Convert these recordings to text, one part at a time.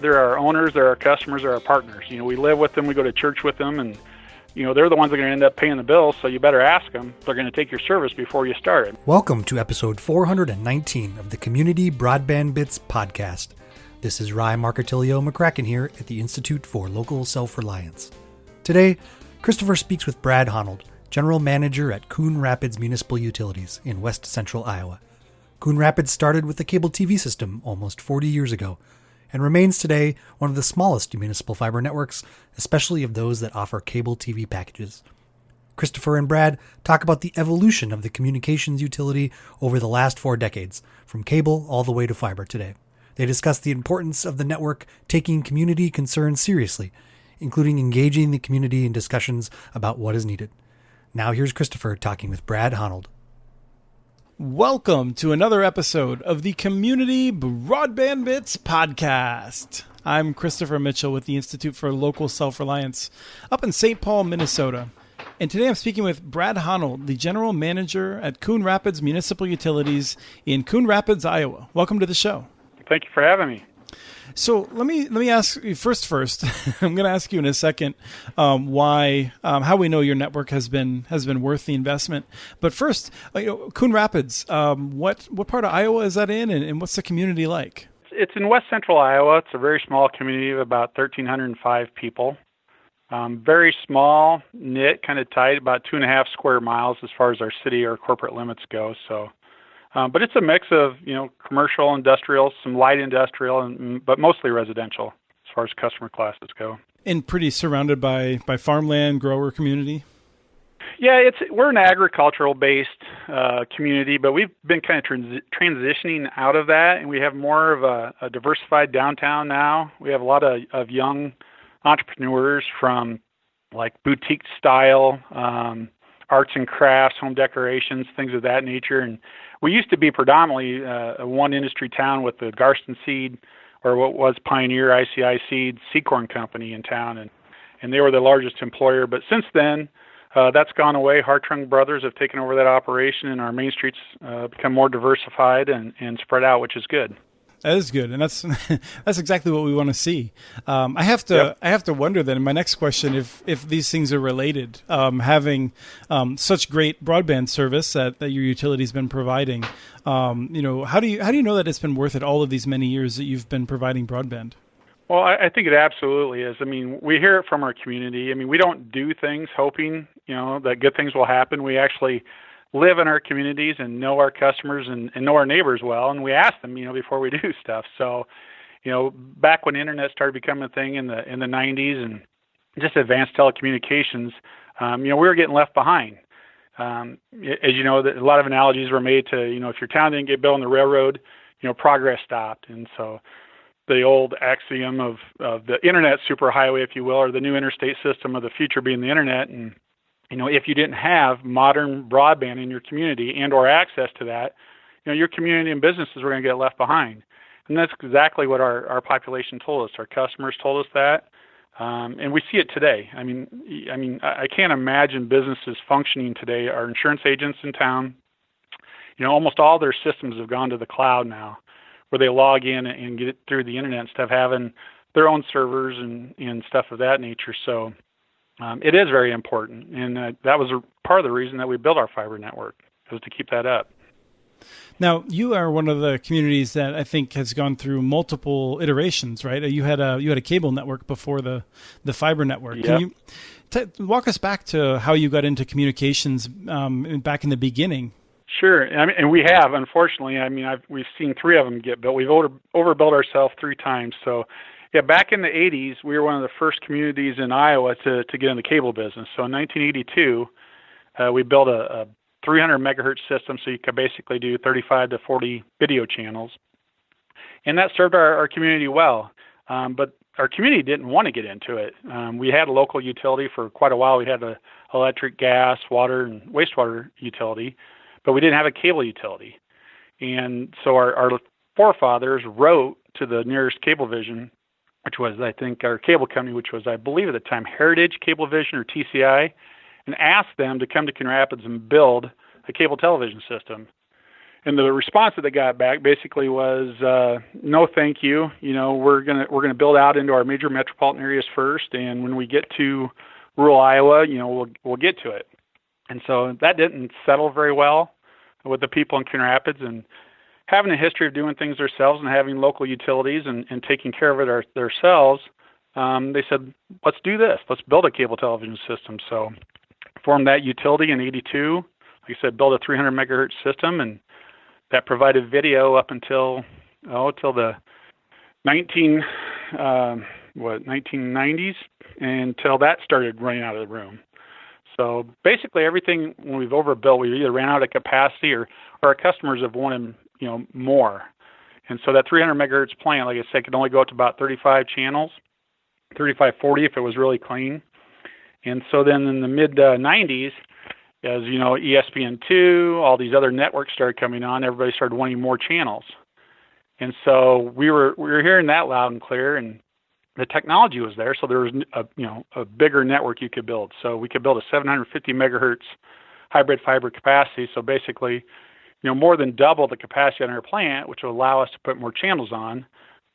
They're our owners, they're our customers, they're our partners. We live with them, we go to church with them, and they're the ones that are going to end up paying the bills, so you better ask them if they're going to take your service before you start. Welcome to episode 419 of the Community Broadband Bits podcast. This is Rye Marcatilio McCracken here at the Institute for Local Self-Reliance. Today, Christopher speaks with Brad Honnold, General Manager at Coon Rapids Municipal Utilities in west central Iowa. Coon Rapids started with a cable TV system almost 40 years ago, and remains today one of the smallest municipal fiber networks, especially of those that offer cable TV packages. Christopher and Brad talk about the evolution of the communications utility over the last 4 decades, from cable all the way to fiber today. They discuss the importance of the network taking community concerns seriously, including engaging the community in discussions about what is needed. Now here's Christopher talking with Brad Honnold. Welcome to another episode of the Community Broadband Bits podcast. I'm Christopher Mitchell with the Institute for Local Self-Reliance up in St. Paul, Minnesota. And today I'm speaking with Brad Honnold, the General Manager at Coon Rapids Municipal Utilities in Coon Rapids, Iowa. Welcome to the show. Thank you for having me. So let me ask you first. I'm going to ask you in a second how we know your network has been worth the investment. But first, Coon Rapids, what part of Iowa is that in, and what's the community like? It's in west central Iowa. It's a very small community of about 1,305 people. Very small, knit, kind of tight, about 2.5 square miles as far as our city or corporate limits go. So. But it's a mix of, commercial, industrial, some light industrial, but mostly residential as far as customer classes go. And pretty surrounded by farmland, grower community? Yeah, we're an agricultural-based community, but we've been kind of transitioning out of that, and we have more of a diversified downtown now. We have a lot of young entrepreneurs from, like, boutique style, arts and crafts, home decorations, things of that nature, and we used to be predominantly a one-industry town with the Garston Seed, or what was Pioneer ICI Seed corn company in town, and they were the largest employer. But since then, that's gone away. Hartung Brothers have taken over that operation, and our main streets become more diversified and spread out, which is good. That is good, and that's exactly what we want to see. I have to wonder then in my next question if these things are related. Having such great broadband service that your utility's been providing, how do you know that it's been worth it all of these many years that you've been providing broadband? Well, I think it absolutely is. I mean, we hear it from our community. I mean, we don't do things hoping that good things will happen. We actually live in our communities and know our customers and know our neighbors well, and we ask them, before we do stuff. So, back when the internet started becoming a thing in the 90s and just advanced telecommunications, we were getting left behind. As you know, a lot of analogies were made to, if your town didn't get built on the railroad, progress stopped. And so the old axiom of the internet superhighway, if you will, or the new interstate system of the future being the internet, and if you didn't have modern broadband in your community and or access to that, your community and businesses were going to get left behind. And that's exactly what our population told us. Our customers told us that, and we see it today. I mean, I can't imagine businesses functioning today. Our insurance agents in town, almost all their systems have gone to the cloud now, where they log in and get it through the internet instead of having their own servers and stuff of that nature. So it is very important, and that was part of the reason that we built our fiber network, was to keep that up. Now, you are one of the communities that I think has gone through multiple iterations, right? You had a cable network before the fiber network. Yep. Can you walk us back to how you got into communications back in the beginning? Sure, and we have, unfortunately. We've seen 3 of them get built. We've overbuilt ourselves 3 times, so. Yeah, back in the 80s, we were one of the first communities in Iowa to get in the cable business. So in 1982, we built a 300 megahertz system, so you could basically do 35 to 40 video channels. And that served our community well. But our community didn't want to get into it. We had a local utility for quite a while. We had an electric, gas, water, and wastewater utility, but we didn't have a cable utility. And so our forefathers wrote to the nearest Cablevision, which was, I think, our cable company, which was, I believe at the time, Heritage Cablevision or TCI, and asked them to come to Coon Rapids and build a cable television system. And the response that they got back basically was, no, thank you. We're gonna build out into our major metropolitan areas first, and when we get to rural Iowa, we'll get to it. And so that didn't settle very well with the people in Coon Rapids, and having a history of doing things ourselves and having local utilities and taking care of it themselves, they said, let's do this. Let's build a cable television system. So formed that utility in '82. Like I said, built a 300 megahertz system, and that provided video up until the 1990s, until that started running out of the room. So basically everything, when we've overbuilt, we either ran out of capacity or our customers have wanted more. And so that 300 megahertz plant, like I said, could only go up to about 35 channels, 35, 40 if it was really clean. And so then in the mid 90s, as ESPN2, all these other networks started coming on, everybody started wanting more channels. And so we were hearing that loud and clear, and the technology was there, so there was a bigger network you could build. So we could build a 750 megahertz hybrid fiber capacity. So basically, more than double the capacity on our plant, which would allow us to put more channels on.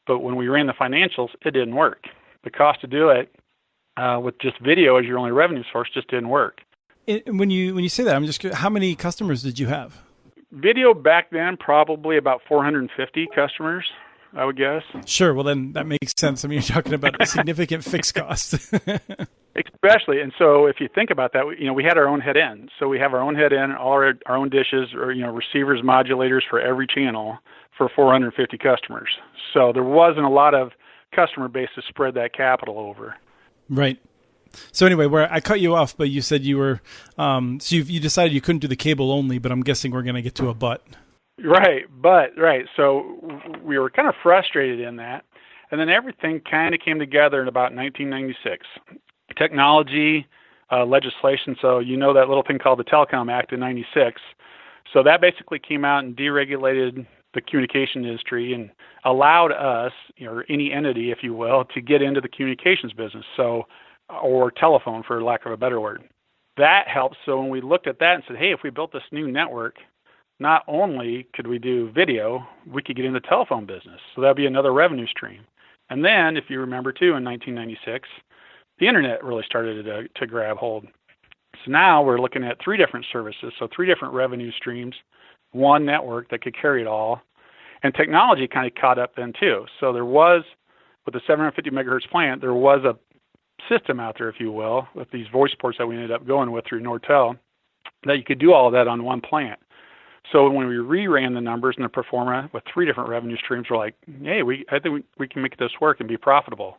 But when we ran the financials, it didn't work. The cost to do it with just video as your only revenue source just didn't work. When you say that, I'm just curious, how many customers did you have? Video back then, probably about 450 customers, I would guess. Sure. Well, then that makes sense. I mean, you're talking about a significant fixed cost. Especially. And so if you think about that, we had our own head end. So we have our own head end, all our own dishes, or, receivers, modulators for every channel for 450 customers. So there wasn't a lot of customer base to spread that capital over. Right. So anyway, where I cut you off, but you said you were, so you decided you couldn't do the cable only, but I'm guessing we're going to get to a but. Right. So we were kind of frustrated in that. And then everything kind of came together in about 1996. Technology, legislation. So that little thing called the Telecom Act in 96. So that basically came out and deregulated the communication industry and allowed us, or any entity, if you will, to get into the communications business. Or telephone, for lack of a better word. That helps. So when we looked at that and said, hey, if we built this new network, not only could we do video, we could get into the telephone business. So that'd be another revenue stream. And then, if you remember too, in 1996, the internet really started to grab hold. So now we're looking at 3 different services, so 3 different revenue streams, one network that could carry it all. And technology kind of caught up then too. So there was, with the 750 megahertz plant, there was a system out there, if you will, with these voice ports that we ended up going with through Nortel, that you could do all of that on one plant. So when we reran the numbers in the pro forma with 3 different revenue streams, we're like, hey, I think we can make this work and be profitable.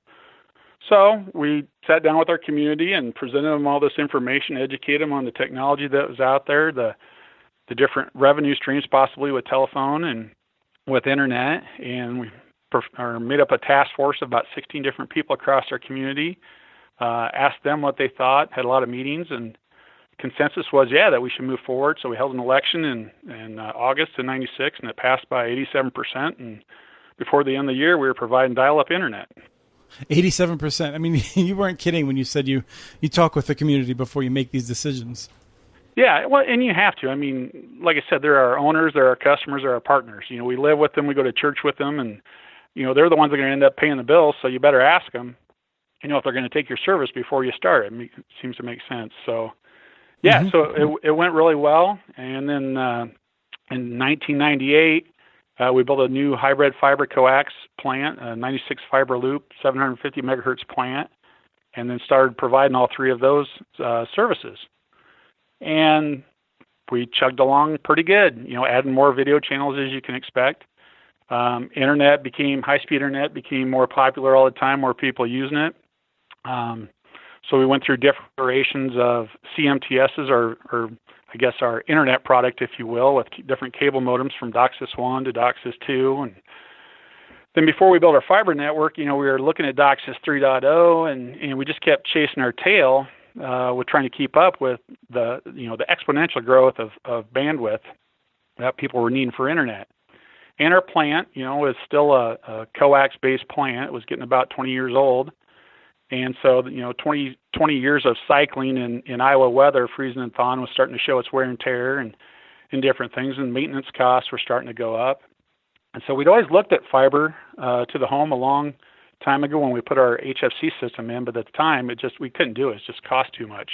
So we sat down with our community and presented them all this information, educated them on the technology that was out there, the different revenue streams possibly with telephone and with internet, and we made up a task force of about 16 different people across our community. Asked them what they thought, had a lot of meetings, and consensus was, that we should move forward. So we held an election in August of 96, and it passed by 87%. And before the end of the year, we were providing dial-up internet. 87%. I mean, you weren't kidding when you said you talk with the community before you make these decisions. Yeah, well, and you have to. I mean, like I said, they're our owners, they're our customers, they're our partners. We live with them, we go to church with them, and they're the ones that are going to end up paying the bills. So you better ask them, if they're going to take your service before you start. It seems to make sense. So, So it went really well. And then in 1998, we built a new hybrid fiber coax plant, a 96 fiber loop, 750 megahertz plant, and then started providing all 3 of those services. And we chugged along pretty good, adding more video channels as you can expect. High-speed internet became more popular all the time, more people using it. So we went through different iterations of CMTSs, or I guess our internet product, if you will, with different cable modems from DOCSIS 1 to DOCSIS 2. And then before we built our fiber network, we were looking at DOCSIS 3.0, and we just kept chasing our tail with trying to keep up with the exponential growth of bandwidth that people were needing for internet. And our plant, is still a coax-based plant. It was getting about 20 years old. And so, 20 years of cycling in Iowa weather, freezing and thawing, was starting to show its wear and tear. And in different things, and maintenance costs were starting to go up. And so we'd always looked at fiber to the home a long time ago when we put our HFC system in, but at the time we couldn't do it. It just cost too much.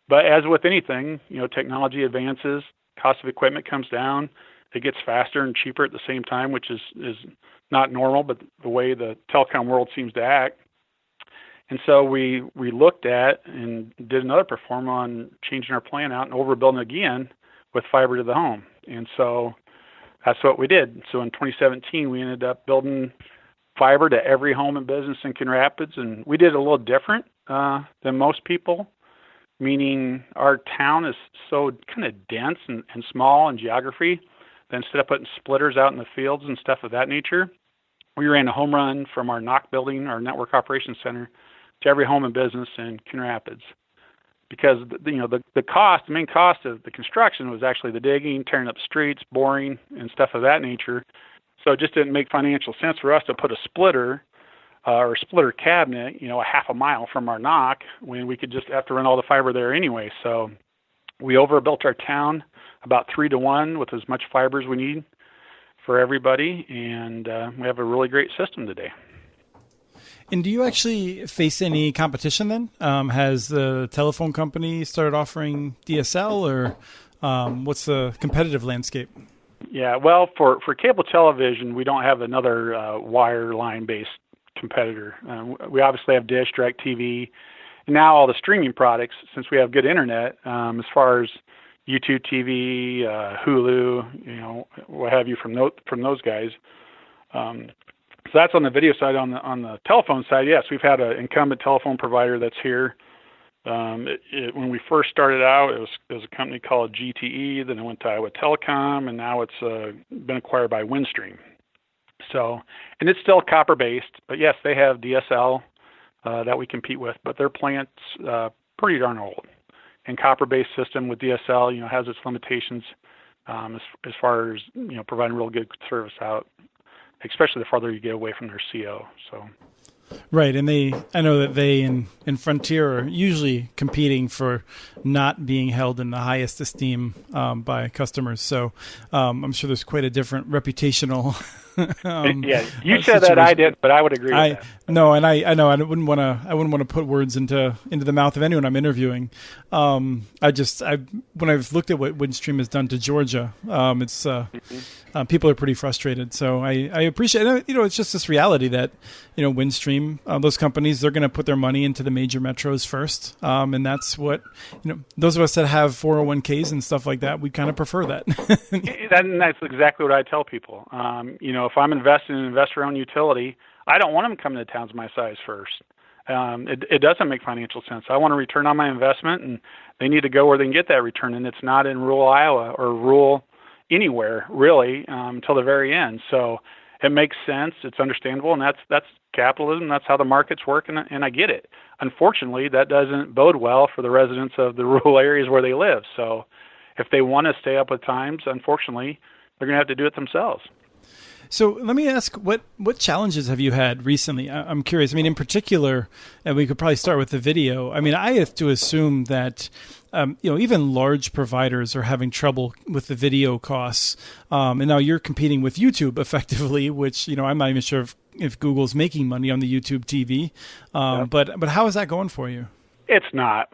But as with anything, technology advances, cost of equipment comes down, it gets faster and cheaper at the same time, which is not normal, but the way the telecom world seems to act. And so we looked at and did another perform on changing our plan out and overbuilding again with fiber to the home. And so that's what we did. So in 2017, we ended up building fiber to every home and business in Coon Rapids, and we did it a little different than most people, meaning our town is so kind of dense and small in geography that instead of putting splitters out in the fields and stuff of that nature, we ran a home run from our NOC building, our Network Operations Center, to every home and business in Coon Rapids. Because the main cost of the construction was actually the digging, tearing up streets, boring, and stuff of that nature. So it just didn't make financial sense for us to put a splitter or a splitter cabinet, a half a mile from our NOC when we could just have to run all the fiber there anyway. So we overbuilt our town about 3-to-1 with as much fiber as we need for everybody, and we have a really great system today. And do you actually face any competition then? Has the telephone company started offering DSL, or what's the competitive landscape? Yeah, well, for cable television, we don't have another wireline-based competitor. We obviously have Dish, DirecTV, and now all the streaming products, since we have good internet, as far as YouTube TV, Hulu, what have you from those guys. So that's on the video side. On the telephone side, yes, we've had an incumbent telephone provider that's here. When we first started out, it was a company called GTE. Then it went to Iowa Telecom, and now it's been acquired by Windstream. So, and it's still copper-based, but yes, they have DSL that we compete with, but their plant's pretty darn old. And copper-based system with DSL, has its limitations as far as providing real good service out, especially the farther you get away from their CO. So. Right, and I know that they and Frontier are usually competing for not being held in the highest esteem by customers. So I'm sure there's quite a different reputational. Yeah, you said that, I did, but I would agree with that. No, and I know I wouldn't want to put words into the mouth of anyone I'm interviewing. When I've looked at what Windstream has done to Georgia, it's people are pretty frustrated. So I appreciate it. It's just this reality that Windstream, those companies, they're going to put their money into the major metros first, and that's what those of us that have 401ks and stuff like that, we kind of prefer that. That's exactly what I tell people. If I'm investing in an investor-owned utility, I don't want them coming to towns my size first. It doesn't make financial sense. I want a return on my investment, and they need to go where they can get that return, and it's not in rural Iowa or rural anywhere really until the very end. So it makes sense. It's understandable, and that's capitalism. That's how the markets work, and I get it. Unfortunately, that doesn't bode well for the residents of the rural areas where they live. So if they want to stay up with times, unfortunately, they're going to have to do it themselves. So let me ask, what challenges have you had recently? I'm curious. I mean, in particular, and we could probably start with the video. I mean, I have to assume that even large providers are having trouble with the video costs. And now you're competing with YouTube effectively, which I'm not even sure if Google's making money on the YouTube TV. But how is that going for you? It's not.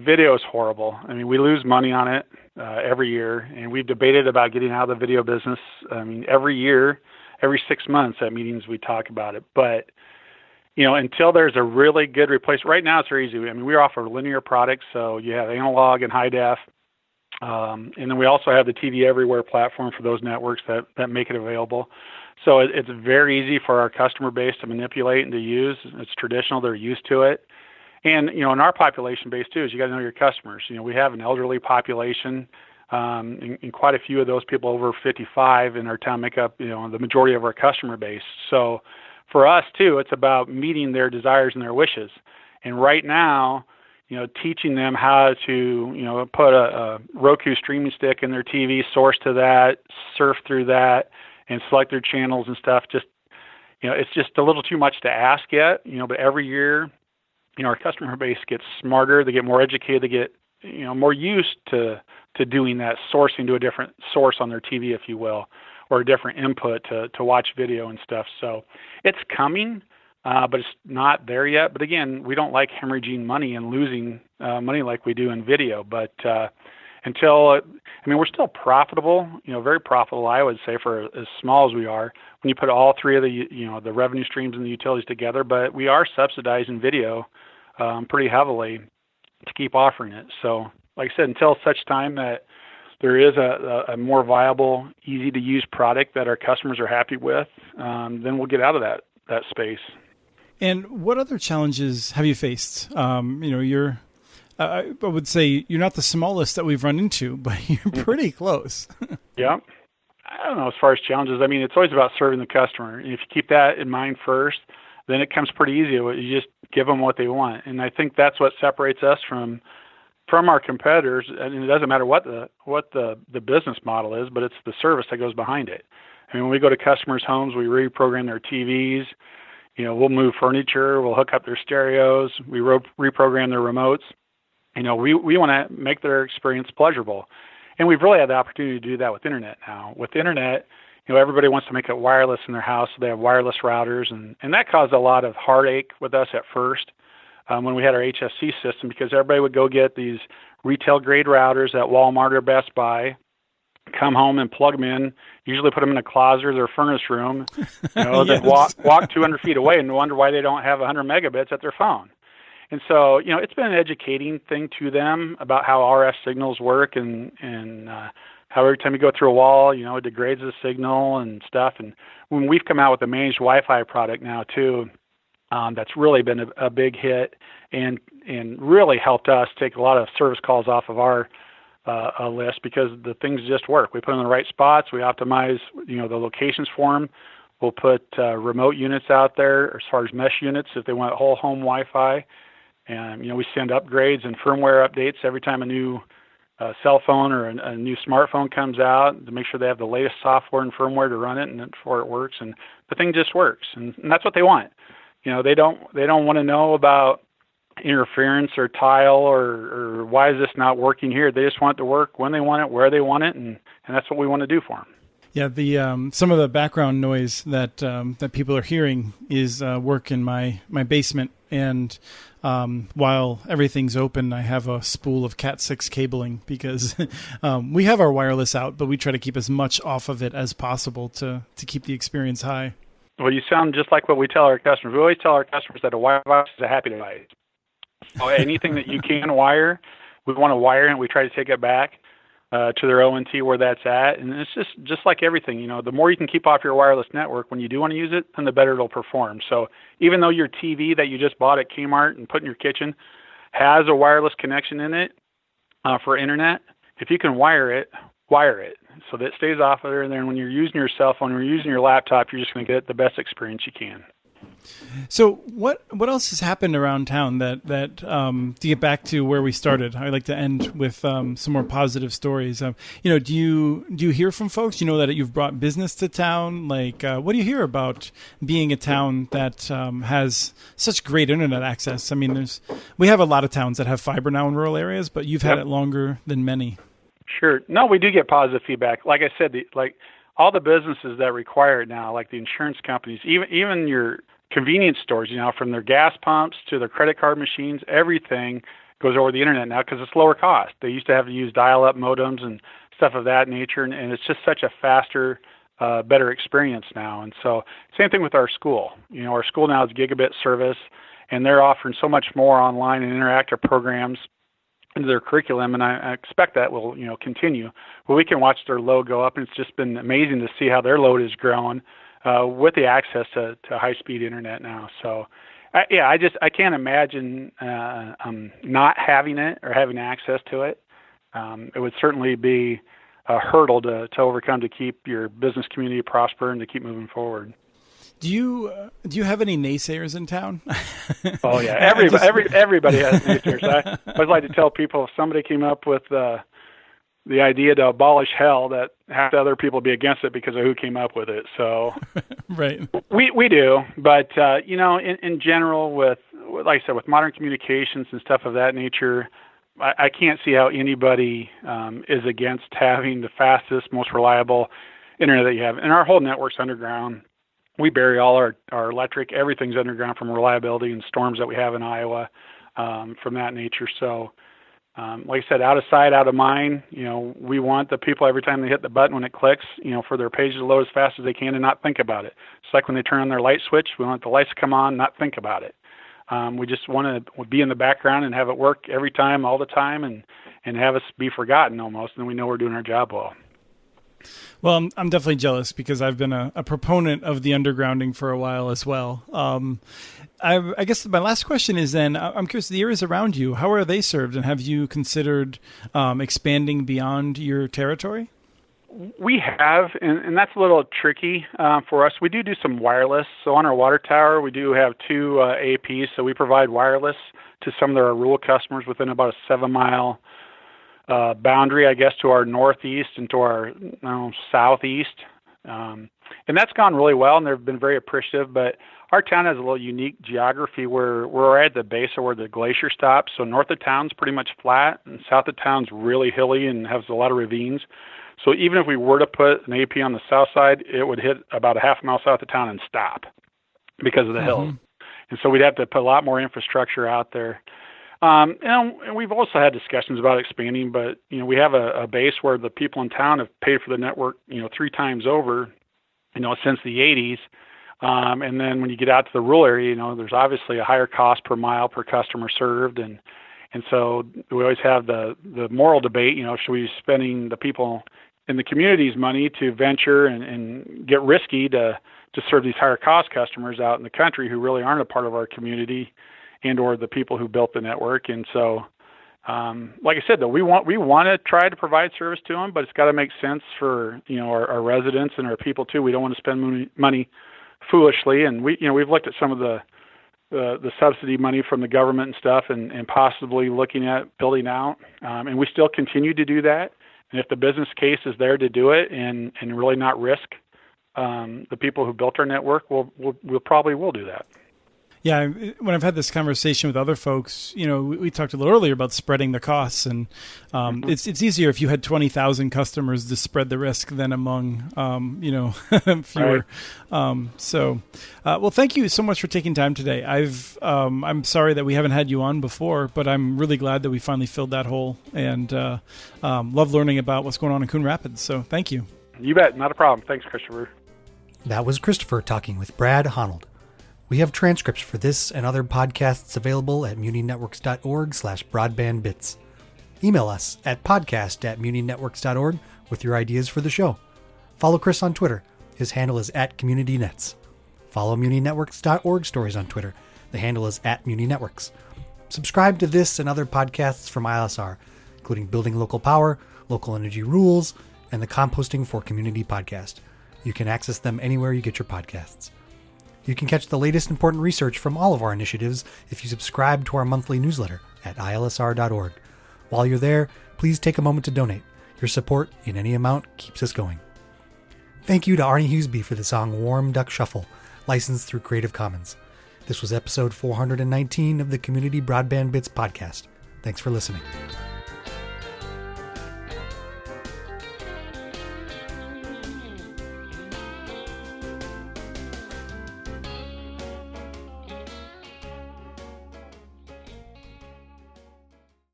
Video is horrible. I mean, we lose money on it every year, and we've debated about getting out of the video business. I mean, every year, every 6 months at meetings we talk about it. But, until there's a really good replacement, right now it's very easy. I mean, we offer linear products, so you have analog and high def. And then we also have the TV Everywhere platform for those networks that make it available. So it's very easy for our customer base to manipulate and to use. It's traditional. They're used to it. And, in our population base, too, is you got to know your customers. We have an elderly population, and quite a few of those people over 55 in our town make up, the majority of our customer base. So for us, too, it's about meeting their desires and their wishes. And right now, teaching them how to, put a Roku streaming stick in their TV, source to that, surf through that, and select their channels and stuff, it's just a little too much to ask yet, but every year, our customer base gets smarter, they get more educated, they get more used to doing that, sourcing to a different source on their TV, if you will, or a different input to watch video and stuff. So it's coming, but it's not there yet. But again, we don't like hemorrhaging money and losing money like we do in video. But we're still profitable, very profitable, I would say, for as small as we are when you put all three of the revenue streams and the utilities together. But we are subsidizing video pretty heavily to keep offering it. So like I said, until such time that there is a more viable, easy to use product that our customers are happy with, then we'll get out of that space. And what other challenges have you faced? I would say you're not the smallest that we've run into, but you're pretty close. Yeah. I don't know, as far as challenges, it's always about serving the customer. And if you keep that in mind first, then it comes pretty easy. You just give them what they want. And I think that's what separates us from our competitors. And it doesn't matter what the business model is, but it's the service that goes behind it. When we go to customers' homes, we reprogram their TVs. We'll move furniture. We'll hook up their stereos. We reprogram their remotes. We want to make their experience pleasurable. And we've really had the opportunity to do that with internet now. With internet, everybody wants to make it wireless in their house, so they have wireless routers, and that caused a lot of heartache with us at first when we had our HFC system, because everybody would go get these retail-grade routers at Walmart or Best Buy, come home and plug them in, usually put them in a closet or their furnace room, Yes. then walk 200 feet away and wonder why they don't have 100 megabits at their phone. And so, it's been an educating thing to them about how RF signals work and how every time you go through a wall, it degrades the signal and stuff. And when we've come out with a managed Wi-Fi product now too, that's really been a big hit and really helped us take a lot of service calls off of our list, because the things just work. We put them in the right spots. We optimize, the locations for them. We'll put remote units out there as far as mesh units if they want whole home Wi-Fi. And, we send upgrades and firmware updates every time a new cell phone or a new smartphone comes out to make sure they have the latest software and firmware to run it and before it works. And the thing just works. And that's what they want. They don't want to know about interference or tile or why is this not working here. They just want it to work when they want it, where they want it. And that's what we want to do for them. Yeah, the some of the background noise that people are hearing is work in my basement, and while everything's open, I have a spool of Cat 6 cabling because we have our wireless out, but we try to keep as much off of it as possible to keep the experience high. Well, you sound just like what we tell our customers. We always tell our customers that a Wi-Fi is a happy device. So anything that you can wire, we want to wire, and we try to take it back to their ONT where that's at. And it's just like everything, the more you can keep off your wireless network when you do want to use it, then the better it'll perform. So even though your TV that you just bought at Kmart and put in your kitchen has a wireless connection in it for internet, if you can wire it so that it stays off of there. And then when you're using your cell phone or you're using your laptop, you're just going to get the best experience you can. So what else has happened around town that to get back to where we started? I'd like to end with some more positive stories. Do you hear from folks? That you've brought business to town. Like, what do you hear about being a town that has such great internet access? We have a lot of towns that have fiber now in rural areas, but you've had it longer than many. Sure. No, we do get positive feedback. Like I said, all the businesses that require it now, like the insurance companies, even your convenience stores, from their gas pumps to their credit card machines, everything goes over the internet now because it's lower cost. They used to have to use dial-up modems and stuff of that nature, and it's just such a faster, better experience now. And so same thing with our school. Our school now is gigabit service, and they're offering so much more online and interactive programs into their curriculum, and I expect that will continue. Well, we can watch their load go up, and it's just been amazing to see how their load is growing with the access to high-speed internet now. So, I can't imagine not having it or having access to it. It would certainly be a hurdle to overcome to keep your business community prosper and to keep moving forward. Do you have any naysayers in town? Oh yeah, everybody has naysayers. I always like to tell people if somebody came up with the idea to abolish hell, that half the other people be against it because of who came up with it. So, right, we do, but in general, with like I said, with modern communications and stuff of that nature, I can't see how anybody is against having the fastest, most reliable internet that you have. And our whole network's underground. We bury all our electric. Everything's underground from reliability and storms that we have in Iowa from that nature. So, like I said, out of sight, out of mind. We want the people every time they hit the button when it clicks, for their pages to load as fast as they can and not think about it. It's like when they turn on their light switch, we want the lights to come on, not think about it. We just want to be in the background and have it work every time, all the time, and have us be forgotten almost, and then we know we're doing our job well. Well, I'm definitely jealous because I've been a proponent of the undergrounding for a while as well. I guess my last question is then, I'm curious, the areas around you, how are they served? And have you considered expanding beyond your territory? We have, and that's a little tricky for us. We do some wireless. So on our water tower, we do have 2 APs. So we provide wireless to some of our rural customers within about a 7-mile boundary, I guess, to our northeast and to our southeast. And that's gone really well, and they've been very appreciative. But our town has a little unique geography where we're at the base of where the glacier stops. So north of town's pretty much flat, and south of town's really hilly and has a lot of ravines. So even if we were to put an AP on the south side, it would hit about a half a mile south of town and stop because of the hills. And so we'd have to put a lot more infrastructure out there. And we've also had discussions about expanding, but, we have a base where the people in town have paid for the network, 3 times over, since the 80s. And then when you get out to the rural area, there's obviously a higher cost per mile per customer served. And so we always have the moral debate, should we be spending the people in the community's money to venture and get risky to serve these higher cost customers out in the country who really aren't a part of our community and or the people who built the network. And so, like I said, though, we want to try to provide service to them, but it's got to make sense for, our residents and our people too. We don't want to spend money foolishly. And we've looked at some of the subsidy money from the government and stuff and possibly looking at building out. And we still continue to do that. And if the business case is there to do it and really not risk the people who built our network, we'll probably will do that. Yeah, when I've had this conversation with other folks, we talked a little earlier about spreading the costs, and it's easier if you had 20,000 customers to spread the risk than among, fewer. Right. Well, thank you so much for taking time today. I'm sorry that we haven't had you on before, but I'm really glad that we finally filled that hole, and love learning about what's going on in Coon Rapids. So thank you. You bet. Not a problem. Thanks, Christopher. That was Christopher talking with Brad Honnold. We have transcripts for this and other podcasts available at muninetworks.org/broadbandbits. Email us at podcast@muninetworks.org with your ideas for the show. Follow Chris on Twitter. His handle is @CommunityNets. Follow muninetworks.org stories on Twitter. The handle is @muninetworks. Subscribe to this and other podcasts from ILSR, including Building Local Power, Local Energy Rules, and the Composting for Community podcast. You can access them anywhere you get your podcasts. You can catch the latest important research from all of our initiatives if you subscribe to our monthly newsletter at ilsr.org. While you're there, please take a moment to donate. Your support in any amount keeps us going. Thank you to Arnie Huseby for the song Warm Duck Shuffle, licensed through Creative Commons. This was episode 419 of the Community Broadband Bits podcast. Thanks for listening.